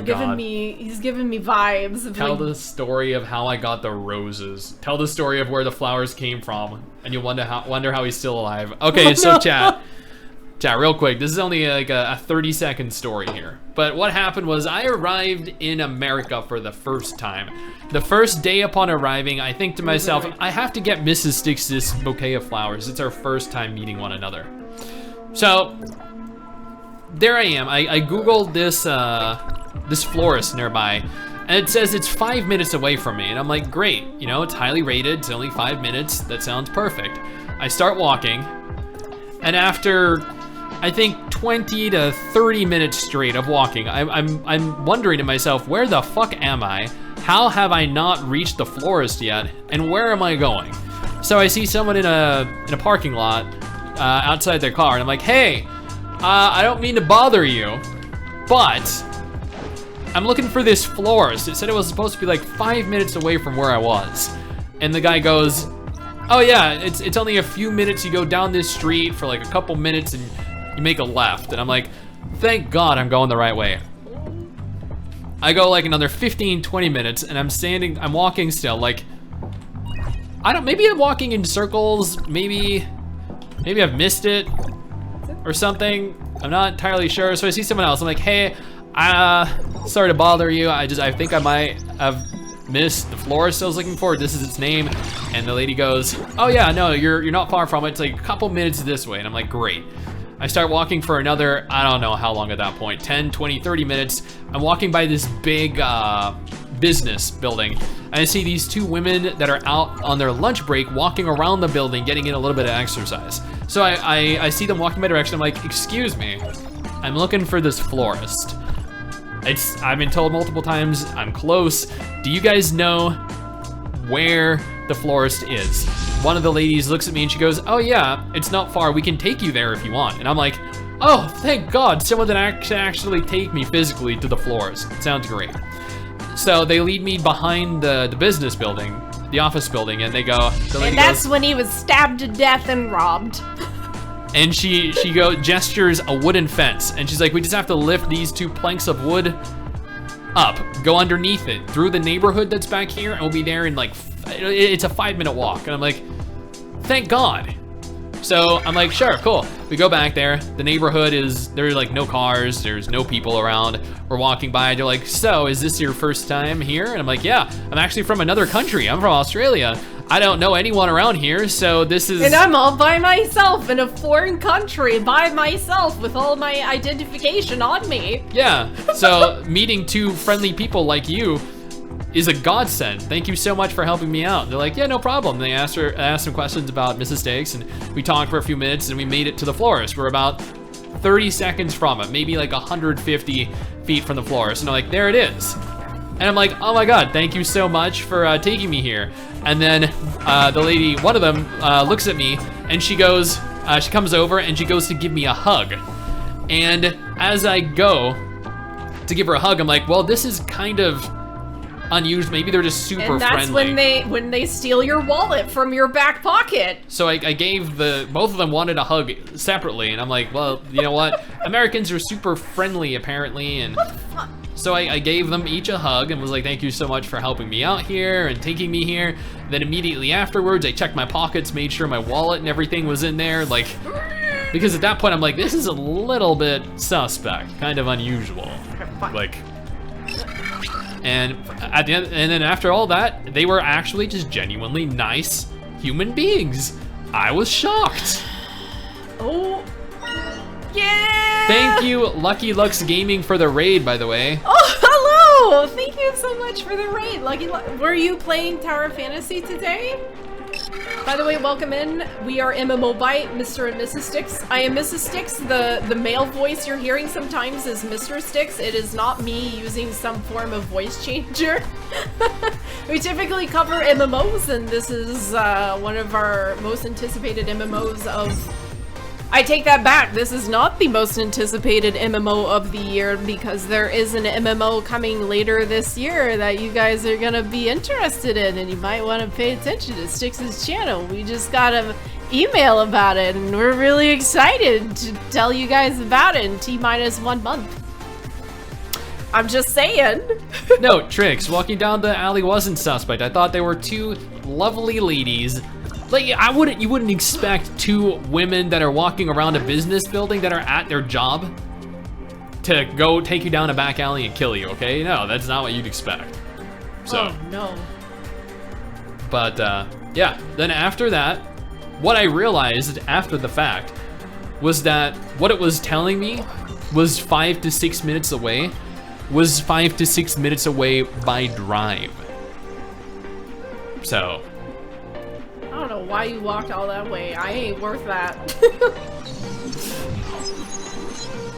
He's giving me vibes. Of Tell the story of how I got the roses. Tell the story of where the flowers came from, and you'll wonder how he's still alive. Okay, so chat, real quick. This is only like a 30-second story here. But what happened was I arrived in America for the first time. The first day upon arriving, I think to myself, I have to get MrsStix this bouquet of flowers. It's our first time meeting one another. So there I am. I googled this florist nearby, and it says it's 5 minutes away from me, and I'm like, great, you know, it's highly rated, it's only 5 minutes, that sounds perfect. I start walking, and after I think 20 to 30 minutes straight of walking, I'm wondering to myself, where the fuck am I? How have I not reached the florist yet, and where am I going? So I see someone in a parking lot outside their car, and I'm like, hey, I don't mean to bother you, but I'm looking for this florist. It said it was supposed to be like 5 minutes away from where I was. And the guy goes, oh yeah, it's only a few minutes. You go down this street for like a couple minutes and you make a left. And I'm like, thank God I'm going the right way. I go like another 15, 20 minutes and I'm walking still, like, maybe I'm walking in circles, maybe I've missed it or something. I'm not entirely sure. So I see someone else. I'm like, hey, sorry to bother you. I think I might have missed the florist I was looking for. This is its name. And the lady goes, oh yeah, no, you're not far from it. It's like a couple minutes this way. And I'm like, great. I start walking for another, I don't know how long at that point, 10, 20, 30 minutes. I'm walking by this big business building. And I see these two women that are out on their lunch break walking around the building, getting in a little bit of exercise. So I see them walking my direction. I'm like, excuse me, I'm looking for this florist. I've been told multiple times I'm close. Do you guys know where the florist is? One of the ladies looks at me and she goes, oh yeah, it's not far. We can take you there if you want. And I'm like, oh, thank God, someone that can actually take me physically to the florist. It sounds great. So they lead me behind the business building, the office building, and they go, and that's when he was stabbed to death and robbed. And she gestures a wooden fence, and she's like, we just have to lift these two planks of wood up, go underneath it, through the neighborhood that's back here, and we'll be there in like, it's a 5-minute walk. And I'm like, thank God. So I'm like, sure, cool. We go back there. The neighborhood there's like no cars, there's no people around. We're walking by, they're like, so is this your first time here? And I'm like, yeah, I'm actually from another country. I'm from Australia. I don't know anyone around here, so this is... And I'm all by myself in a foreign country, by myself, with all my identification on me. Yeah, so meeting two friendly people like you is a godsend. Thank you so much for helping me out. They're like, yeah, no problem. They asked some questions about MrsStix, and we talked for a few minutes, and we made it to the florist. We're about 30 seconds from it, maybe like 150 feet from the florist. And I'm like, there it is. And I'm like, oh my God, thank you so much for taking me here. And then the lady, one of them, looks at me, and she goes, she comes over and she goes to give me a hug. And as I go to give her a hug, I'm like, well, this is kind of unusual. Maybe they're just super friendly. And that's when they steal your wallet from your back pocket. So I gave both of them wanted a hug separately, and I'm like, well, you know what? Americans are super friendly apparently, and so I gave them each a hug and was like, thank you so much for helping me out here and taking me here. Then immediately afterwards, I checked my pockets, made sure my wallet and everything was in there, like, because at that point I'm like, this is a little bit suspect, kind of unusual, like. And at the end, and then after all that, they were actually just genuinely nice human beings. I was shocked. Oh, yeah! Thank you, Lucky Lux Gaming, for the raid, by the way. Oh, hello! Thank you so much for the raid, Were you playing Tower of Fantasy today? By the way, welcome in. We are MMOByte, Mr. and Mrs. Stix. I am Mrs. Stix. The male voice you're hearing sometimes is Mr. Stix. It is not me using some form of voice changer. We typically cover MMOs, and this is one of our most anticipated MMOs of... I take that back. This is not the most anticipated MMO of the year, because there is an MMO coming later this year that you guys are gonna be interested in, and you might want to pay attention to Stix's channel. We just got an email about it, and we're really excited to tell you guys about it in T-minus 1 month. I'm just saying. No, Trix, walking down the alley wasn't suspect. I thought they were two lovely ladies. Like, you wouldn't expect two women that are walking around a business building that are at their job to go take you down a back alley and kill you, okay? No, that's not what you'd expect. So. Oh, no. But, yeah, then after that, what I realized after the fact was that what it was telling me was 5 to 6 minutes away, was 5 to 6 minutes away by drive. So. I don't know why you walked all that way. I ain't worth that.